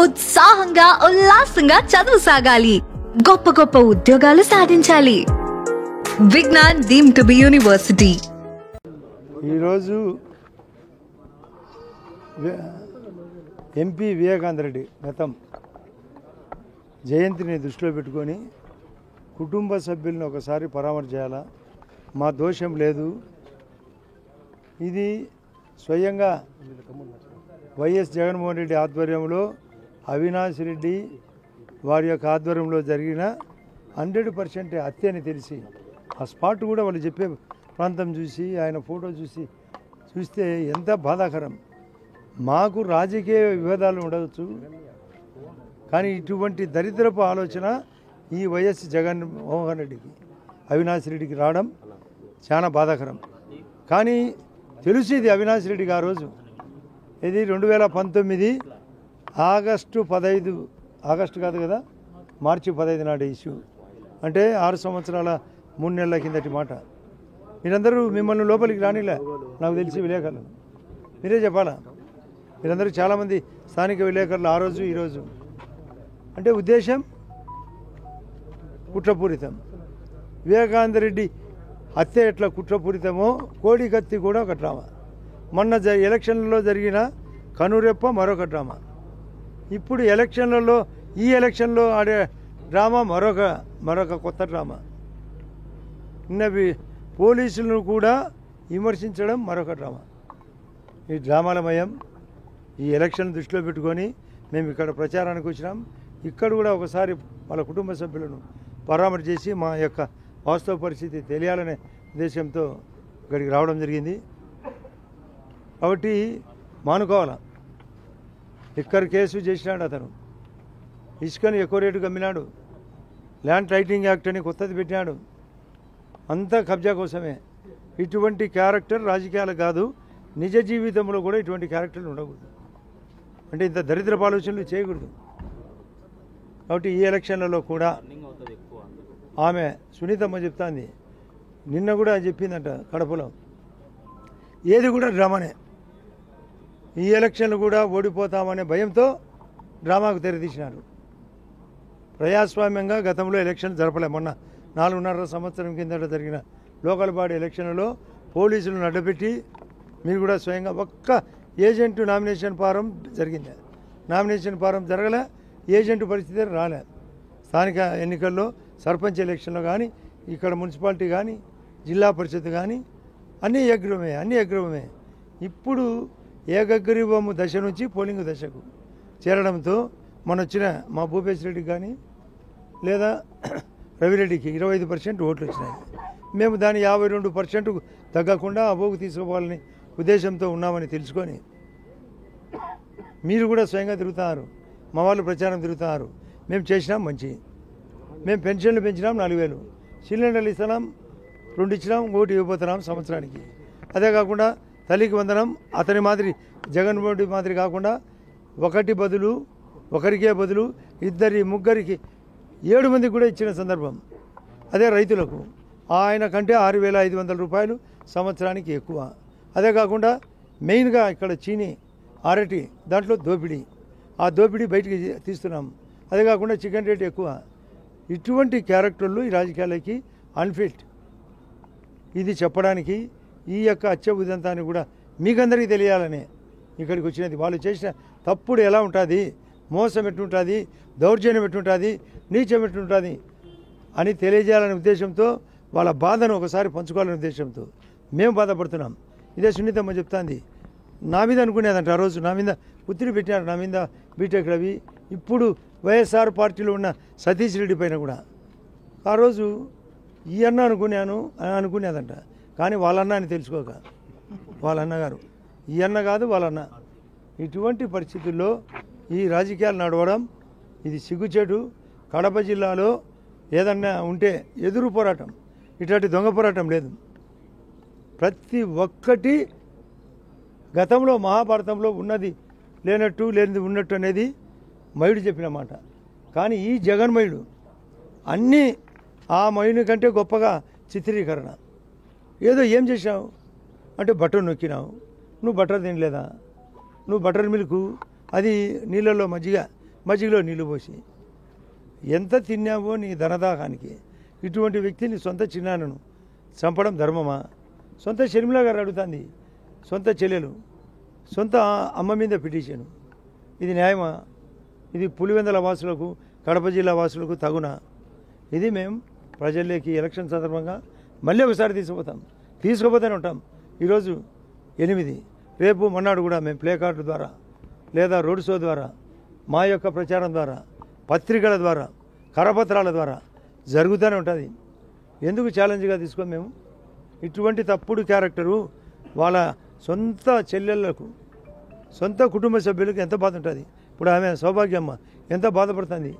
ఉత్సాహంగా ఉల్లాసంగా చదువు సాగాలి, గొప్ప గొప్ప ఉద్యోగాలు సాధించాలి. Vignan deemed to be university. ఈరోజు ఎంపీ వివేకానంద రెడ్డి గతం జయంతిని దృష్టిలో పెట్టుకొని కుటుంబ సభ్యులను ఒకసారి పరామర్శ చేయాలా, మా దోషం లేదు. ఇది స్వయంగా వైఎస్ జగన్మోహన్ రెడ్డి ఆధ్వర్యంలో అవినాష్ రెడ్డి వారి యొక్క ఆధ్వర్యంలో జరిగిన 100% హత్య అని తెలిసి ఆ స్పాట్ కూడా వాళ్ళు చెప్పే ప్రాంతం చూసి ఆయన ఫోటో చూస్తే ఎంత బాధాకరం. మాకు రాజకీయ విభేదాలు ఉండవచ్చు, కానీ ఇటువంటి దరిద్రపు ఆలోచన ఈ వైఎస్ జగన్మోహన్ రెడ్డికి అవినాష్ రెడ్డికి రావడం చాలా బాధాకరం. కానీ తెలుసు ఇది అవినాష్ రెడ్డికి ఆ రోజు ఇది 2019 ఆగస్టు 15 ఆగస్టు కాదు కదా, మార్చి 15 నాటి ఇష్యూ, అంటే 6 సంవత్సరాల 3 నెలల కిందటి మాట. మీరందరూ మిమ్మల్ని లోపలికి రానిలే, నాకు తెలిసి విలేకరులు మీరే చెప్పాలా. మీరందరూ చాలామంది స్థానిక విలేకరులు ఆ రోజు ఈరోజు అంటే ఉద్దేశం కుట్రపూరితం. వివేకానంద రెడ్డి హత్య ఎట్లా కుట్రపూరితమో కోడి కత్తి కూడా ఒక డ్రామా. మొన్న ఎలక్షన్లలో జరిగిన కనురెప్ప మరొక డ్రామా. ఇప్పుడు ఈ ఎలక్షన్లో ఆడే డ్రామా మరొక కొత్త డ్రామా. నిన్న పోలీసులను కూడా విమర్శించడం మరొక డ్రామా. ఈ డ్రామాలమయం ఈ ఎలక్షన్ దృష్టిలో పెట్టుకొని మేము ఇక్కడ ప్రచారానికి వచ్చినాం. ఇక్కడ కూడా ఒకసారి వాళ్ళ కుటుంబ సభ్యులను పరామర్శ చేసి మా యొక్క వాస్తవ పరిస్థితి తెలియాలనే ఉద్దేశంతో ఇక్కడికి రావడం జరిగింది. కాబట్టి మానుకోవాలా. లిక్కర్ కేసు చేసినాడు అతను, ఇసుకని ఎక్కువ రేటుకు అమ్మినాడు, ల్యాండ్ టైటిలింగ్ యాక్ట్ అని కొత్తది పెట్టినాడు, అంతా కబ్జా కోసమే. ఇటువంటి క్యారెక్టర్ రాజకీయాలు కాదు, నిజ జీవితంలో కూడా ఇటువంటి క్యారెక్టర్లు ఉండకూడదు. అంటే ఇంత దరిద్రపు ఆలోచనలు చేయకూడదు. కాబట్టి ఈ ఎలక్షన్లలో కూడా ఆమె సునీతమ్మ చెప్తాంది, నిన్న కూడా చెప్పిందంట కడపలో, ఏది కూడా డ్రామానే. ఈ ఎలక్షన్లు కూడా ఓడిపోతామనే భయంతో డ్రామాకు తెరదీసినారు. ప్రజాస్వామ్యంగా గతంలో ఎలక్షన్ జరపలే. మొన్న 4.5 సంవత్సరం కిందట జరిగిన లోకల్ బాడీ ఎలక్షన్లలో పోలీసులను అడ్డపెట్టి మీరు కూడా స్వయంగా ఒక్క ఏజెంట్ నామినేషన్ ఫారం జరిగింది. నామినేషన్ ఫారం జరగలే, ఏజెంట్ పరిస్థితి రాలే. స్థానిక ఎన్నికల్లో సర్పంచ్ ఎలక్షన్లో కానీ, ఇక్కడ మున్సిపాలిటీ కానీ, జిల్లా పరిషత్ కానీ అన్నీ ఏకగ్రీవమే. ఇప్పుడు ఏకగ్రీవము దశ నుంచి పోలింగ్ దశకు చేరడంతో మన వచ్చిన మా భూపేశ్ రెడ్డికి కానీ లేదా రవిరెడ్డికి 25% ఓట్లు వచ్చినాయి. మేము దాని 52% తగ్గకుండా అబోగు తీసుకోవాలని ఉద్దేశంతో ఉన్నామని తెలుసుకొని మీరు కూడా స్వయంగా తిరుగుతున్నారు, మా వాళ్ళు ప్రచారం తిరుగుతున్నారు. మేము చేసినాం మంచి, మేము పెన్షన్లు పెంచినాం 4,000, సిలిండర్లు ఇస్తున్నాం 2 ఇచ్చినాం, 1 ఇవ్వబోతున్నాం సంవత్సరానికి. అదే కాకుండా తల్లికి వందనం అతని మాదిరి జగన్మోహన్ రెడ్డి మాదిరి కాకుండా ఒకరికే బదులు 2, 3 7 మందికి కూడా ఇచ్చిన సందర్భం. అదే రైతులకు ఆయన కంటే 6,500 రూపాయలు సంవత్సరానికి ఎక్కువ. అదే కాకుండా మెయిన్గా ఇక్కడ చీని అరటి దాంట్లో దోపిడీ, ఆ దోపిడీ బయటికి తీస్తున్నాం. అదే కాకుండా చికెన్ రేట్ ఎక్కువ. ఇటువంటి క్యారెక్టర్లు ఈ రాజకీయాలకి అన్ఫిట్. ఇది చెప్పడానికి ఈ యొక్క హత్య ఉదంతాన్ని కూడా మీకందరికీ తెలియాలని ఇక్కడికి వచ్చినది. వాళ్ళు చేసిన తప్పుడు ఎలా ఉంటుంది, మోసం ఎట్టుంటుంది, దౌర్జన్యం ఎట్టుంటుంది, నీచం ఎట్టుంటుంది అని తెలియజేయాలనే ఉద్దేశంతో, వాళ్ళ బాధను ఒకసారి పంచుకోవాలనే ఉద్దేశంతో మేము బాధపడుతున్నాం. ఇదే సునీతమ్మ చెప్తాంది, నా మీద అనుకునేదంట ఆ రోజు, నా మీద ఒత్తిడి పెట్టారు, నా మీద బీటెక్ రవి, ఇప్పుడు వైఎస్ఆర్ పార్టీలో ఉన్న సతీష్ రెడ్డి పైన కూడా ఆ రోజు ఈ అన్న అనుకునేదంట. కానీ వాళ్ళన్న అని తెలుసుకోక వాళ్ళ అన్నగారు, ఈ అన్న కాదు వాళ్ళన్న. ఇటువంటి పరిస్థితుల్లో ఈ రాజకీయాలు నడవడం ఇది సిగ్గుచేటు. కడప జిల్లాలో ఏదన్నా ఉంటే ఎదురు పోరాటం, ఇట్లాంటి దొంగ పోరాటం లేదు. ప్రతి ఒక్కటి గతంలో మహాభారతంలో ఉన్నది లేనట్టు, లేనిది ఉన్నట్టు అనేది మయుడు చెప్పిన మాట. కానీ ఈ జగన్మయుడు అన్నీ ఆ మయుని కంటే గొప్పగా చిత్రీకరణ. ఏదో ఏం చేసావు అంటే బటర్ నొక్కినావు, నువ్వు బటర్ తినలేదా, నువ్వు బటర్ మిల్క్ అది నీళ్ళల్లో మజ్జిగ మజ్జిగలో నీళ్లు పోసి ఎంత తిన్నావో నీ ధనదాహానికి. ఇటువంటి వ్యక్తిని సొంత చిన్నాన్నను చంపడం ధర్మమా? సొంత షర్మిల గారు అడుగుతుంది, సొంత చెల్లెలు, సొంత అమ్మ మీద పిటిషను. ఇది న్యాయమా? ఇది పులివెందుల వాసులకు, కడప జిల్లా వాసులకు తగునా? ఇది మేము ప్రజల్లోకి ఎలక్షన్ సందర్భంగా మళ్ళీ ఒకసారి తీసుకుపోతూనే ఉంటాం. ఈరోజు 8, రేపు మొన్నాడు కూడా మేము ప్లే కార్డు ద్వారా లేదా రోడ్ షో ద్వారా, మా యొక్క ప్రచారం ద్వారా, పత్రికల ద్వారా, కరపత్రాల ద్వారా జరుగుతూనే ఉంటుంది. ఎందుకు ఛాలెంజ్గా తీసుకోం మేము? ఇటువంటి తప్పుడు క్యారెక్టరు వాళ్ళ సొంత చెల్లెళ్లకు, సొంత కుటుంబ సభ్యులకు ఎంత బాధ ఉంటుంది. ఇప్పుడు ఆమె సౌభాగ్యమ్మ ఎంత బాధపడుతుంది.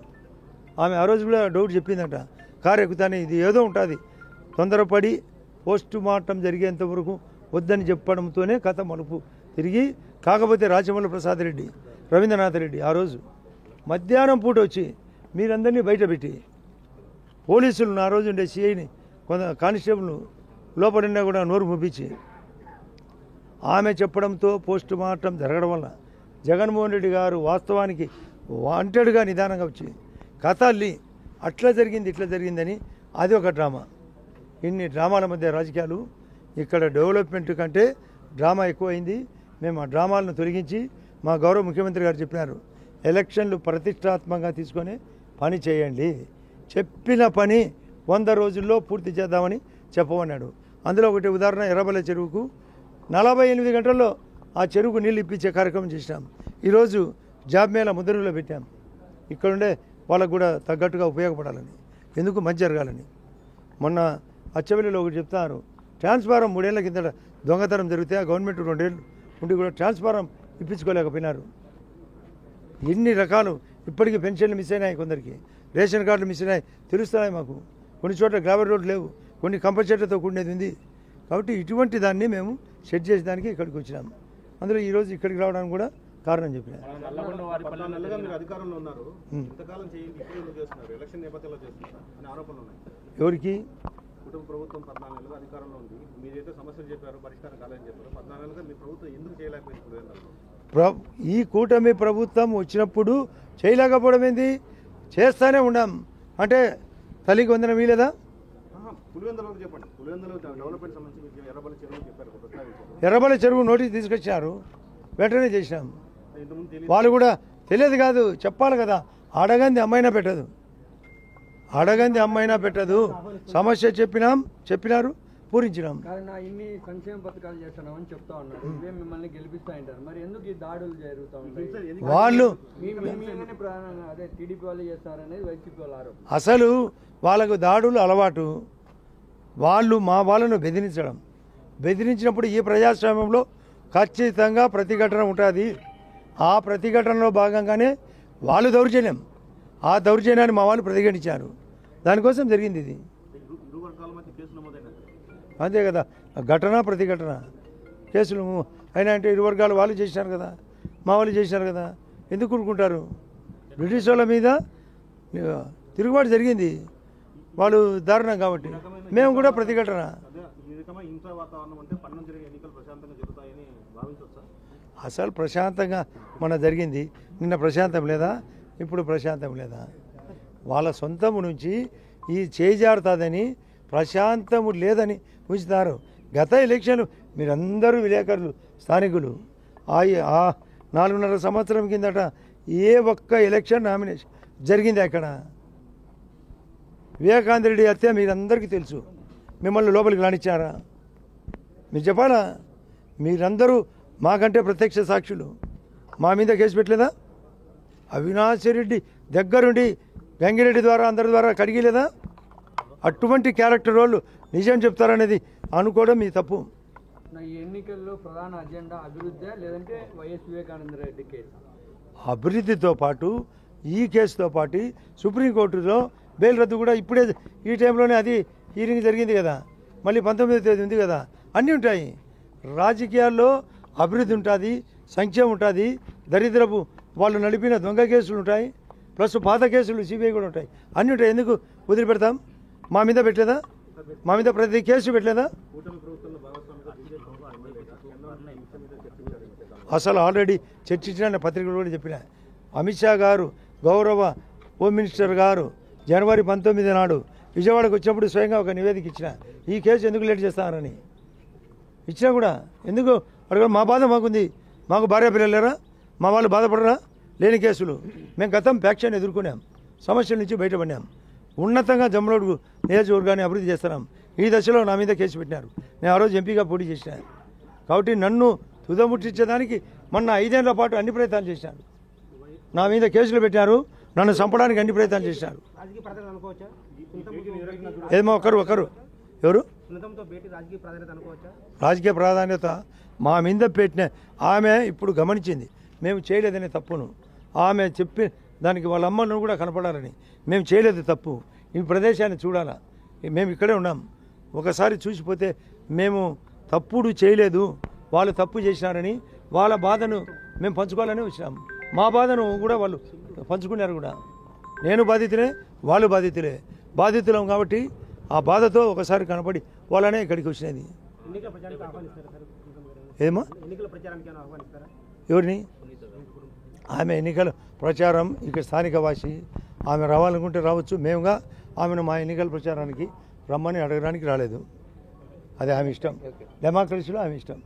ఆమె ఆ రోజు కూడా డౌట్ చెప్పిందంట, కారు ఎక్కుతానే ఇది ఏదో ఉంటుంది, తొందరపడి పోస్ట్ మార్టం జరిగేంత వరకు వద్దని చెప్పడంతోనే కథ మలుపు తిరిగి. కాకపోతే రాజమౌళి ప్రసాద్ రెడ్డి, రవీంద్రనాథ్ రెడ్డి ఆ రోజు మధ్యాహ్నం పూట వచ్చి మీరందరినీ బయటపెట్టి, పోలీసులను ఆ రోజు ఉండే సిఐని కొంత కానిస్టేబుల్ లోపడినా కూడా నోరు ముప్పించి ఆమె చెప్పడంతో పోస్ట్ మార్టం జరగడం వల్ల జగన్మోహన్ రెడ్డి గారు వాస్తవానికి వాంటెడ్గా నిదానంగా వచ్చి కథ అల్లి అట్లా జరిగింది ఇట్లా జరిగిందని అది ఒక డ్రామా. ఇన్ని డ్రామాల మధ్య రాజకీయాలు. ఇక్కడ డెవలప్మెంట్ కంటే డ్రామా ఎక్కువైంది. మేము ఆ డ్రామాలను తొలగించి, మా గౌరవ ముఖ్యమంత్రి గారు చెప్పినారు, ఎలక్షన్లు ప్రతిష్టాత్మకంగా తీసుకొని పని చేయండి, చెప్పిన పని 100 రోజుల్లో పూర్తి చేద్దామని చెప్పమన్నాడు. అందులో ఒకటి ఉదాహరణ, ఎర్రబెల్ల చెరువుకు 48 గంటల్లో ఆ చెరువుకు నీళ్ళు ఇప్పించే కార్యక్రమం చేసినాం. ఈరోజు జాబ్ మేళ ముద్రలో పెట్టాం. ఇక్కడుండే వాళ్ళకు కూడా తగ్గట్టుగా ఉపయోగపడాలని, ఎందుకు మంచి జరగాలని. మొన్న అచ్చవెల్లిలో ఒకటి చెప్తారు, ట్రాన్స్ఫారం 3 ఏళ్ల కింద దొంగతనం జరిగితే ఆ గవర్నమెంట్ 2 ఏళ్ళు ఉండి కూడా ట్రాన్స్ఫారం ఇప్పించుకోలేకపోయినారు. ఎన్ని రకాలు. ఇప్పటికీ పెన్షన్లు మిస్ అయినాయి, కొందరికి రేషన్ కార్డులు మిస్ అయినాయి, తెలుస్తున్నాయి మాకు. కొన్ని చోట్ల గ్రావెల్ రోడ్లు లేవు, కొన్ని కంపల్సరీతో కూడినది ఉంది. కాబట్టి ఇటువంటి దాన్ని మేము సెట్ చేసేదానికి ఇక్కడికి వచ్చినాము. అందులో ఈరోజు ఇక్కడికి రావడానికి కూడా కారణం చెప్పిన. ఎవరికి? ప్రభుత్వం 14 నెలలుగా అధికారంలో ఉంది. మీరైతే సమస్యలు చెప్పారు, పరిష్కారం కాలేదని చెప్పారు. 14 నెలలుగా మీ ప్రభుత్వం ఎందుకు చేయలేకపోయింది? ఈ కూటమి ప్రభుత్వం వచ్చినప్పుడు చేయలేకపోవడం ఏంది? చేస్తానే ఉన్నాం. అంటే తల్లికి వందనం ఇలేదా? పులివెందులో చెప్పండి. పులివెందులో డెవలప్మెంట్ సంబంధించి ఎర్రబెల్ల చెరువు చెప్పారు, ఎర్రబెల్ల చెరువు నోటీస్ తీసుకొచ్చారు, వెంటనే చేసినాం. వాళ్ళు కూడా తెలియదు కాదు, చెప్పాలి కదా. అడగంది అమ్మైనా పెట్టదు, అడగంది అమ్మైనా పెట్టదు. సమస్య చెప్పినారు, పూరించినాం. ఇన్ని సంక్షేమ పథకాలు చేస్తున్నామని చెప్తా ఉన్నారు, ఇవే మిమ్మల్ని గెలిపిస్తాయంటారు. మరి ఎందుకు ఈ దాడులు జరుగుతూ ఉంటాయి? వాళ్ళు అదే టీడీపీ వాళ్ళు చేస్తారనేది వైసీపీ వాళ్ళ ఆరోపణ. అసలు వాళ్ళకు దాడులు అలవాటు. వాళ్ళు మా వాళ్ళను బెదిరించినప్పుడు ఈ ప్రజాస్వామ్యంలో ఖచ్చితంగా ప్రతిఘటన ఉంటుంది. ఆ ప్రతిఘటనలో భాగంగానే వాళ్ళు దౌర్జన్యం, ఆ దౌర్జన్యాన్ని మా వాళ్ళు ప్రతిఘటించారు. దానికోసం జరిగింది ఇది. అంతే కదా, ఘటన ప్రతిఘటన కేసులు అయినా అంటే ఇరు వర్గాలు వాళ్ళు చేసినారు కదా, మా వాళ్ళు చేసినారు కదా, ఎందుకు ఊరుకుంటారు? బ్రిటిష్ వాళ్ళ మీద తిరుగుబాటు జరిగింది, వాళ్ళు దారుణం కాబట్టి మేము కూడా ప్రతిఘటన. అసలు ప్రశాంతంగా మన జరిగింది. నిన్న ప్రశాంతం లేదా? ఇప్పుడు ప్రశాంతం లేదా? వాళ్ళ సొంతము నుంచి ఈ చేజారుతుందని ప్రశాంతము లేదని ఉంచుతారు. గత ఎలక్షన్లు మీరందరూ విలేకరులు, స్థానికులు, ఆ 4.5 సంవత్సరం కిందట ఏ ఒక్క ఎలక్షన్ నామినేషన్ జరిగింది అక్కడ? వివేకానంద రెడ్డి హత్య మీరందరికీ తెలుసు. మిమ్మల్ని లోపలికి రానిచ్చారా? మీరు చెప్పాలా? మీరందరూ మాకంటే ప్రత్యక్ష సాక్షులు. మా మీద కేసు పెట్టలేదా? అవినాష్ రెడ్డి దగ్గరుండి గంగిరెడ్డి ద్వారా అందరి ద్వారా కడిగిలేదా? అటువంటి క్యారెక్టర్ వాళ్ళు నిజం చెప్తారనేది అనుకోవడం మీ తప్పు. ఈ ఎన్నికల్లో ప్రధాన అజెండా అభివృద్ధి లేదంటే వైఎస్ వివేకానంద రెడ్డి కేసు? అభివృద్ధితో పాటు ఈ కేసుతో పాటు సుప్రీంకోర్టులో బెయిల్ రద్దు కూడా ఇప్పుడే ఈ టైంలోనే అది హీరింగ్ జరిగింది కదా, మళ్ళీ 19వ తేదీ ఉంది కదా. అన్నీ ఉంటాయి. రాజకీయాల్లో అభివృద్ధి ఉంటుంది, సంక్షేమం ఉంటుంది, దరిద్రపు వాళ్ళు నడిపిన దొంగ కేసులు ఉంటాయి, ప్లస్ పాత కేసులు సిబిఐ కూడా ఉంటాయి, అన్నీ ఉంటాయి. ఎందుకు వదిలిపెడతాం? మా మీద పెట్టలేదా? మా మీద ప్రతి కేసు పెట్టలేదా? అసలు ఆల్రెడీ చర్చించిన పత్రికలు కూడా చెప్పిన, అమిత్ షా గారు గౌరవ హోమ్ మినిస్టర్ గారు జనవరి 19 నాడు విజయవాడకు వచ్చినప్పుడు స్వయంగా ఒక నివేదిక ఇచ్చిన ఈ కేసు ఎందుకు లేట్ చేస్తారని ఇచ్చినా కూడా ఎందుకు అడగ మా బాధ మాకుంది, మాకు భార్య పిల్లలు లేరా, మా వాళ్ళు బాధపడరా, లేని కేసులు మేము గతం ఫ్యాక్షన్ ఎదుర్కొన్నాం, సమస్యల నుంచి బయటపడినాం, ఉన్నతంగా జమ్మలమడుగు నియోజకవర్గాన్ని అభివృద్ధి చేస్తున్నాం. ఈ దశలో నా మీద కేసు పెట్టినారు. నేను ఆ రోజు ఎంపీగా పోటీ చేసినాను కాబట్టి నన్ను తుదముట్టించేదానికి మొన్న 5 ఏళ్ల పాటు అన్ని ప్రయత్నాలు చేసినారు. నా మీద కేసులు పెట్టారు, నన్ను చంపడానికి అన్ని ప్రయత్నాలు చేసినారు. ఏమో ఒకరు ఎవరు రాజకీయ ప్రాధాన్యత మా మీద పెట్టిన ఆమె ఇప్పుడు గమనించింది మేము చేయలేదనే తప్పును. ఆమె చెప్పి దానికి వాళ్ళ అమ్మను కూడా కనపడాలని, మేము చేయలేదు తప్పు, ఈ ప్రదేశాన్ని చూడాలా, మేము ఇక్కడే ఉన్నాం, ఒకసారి చూసిపోతే మేము తప్పుడు చేయలేదు, వాళ్ళు తప్పు చేసినారని వాళ్ళ బాధను మేము పంచుకోవాలని వచ్చినాం. మా బాధను కూడా వాళ్ళు పంచుకున్నారు కూడా. నేను బాధితులే, వాళ్ళు బాధితులం కాబట్టి ఆ బాధతో ఒకసారి కనపడి వాళ్ళనే ఇక్కడికి వచ్చినది. ఏమో ఎవరిని ఆమె ఎన్నికల ప్రచారం ఇక్కడ స్థానిక వాసి, ఆమె రావాలనుకుంటే రావచ్చు. మేముగా ఆమెను మా ఎన్నికల ప్రచారానికి రమ్మని అడగడానికి రాలేదు. అది ఆమె ఇష్టం, డెమోక్రసీలో ఆమె ఇష్టం.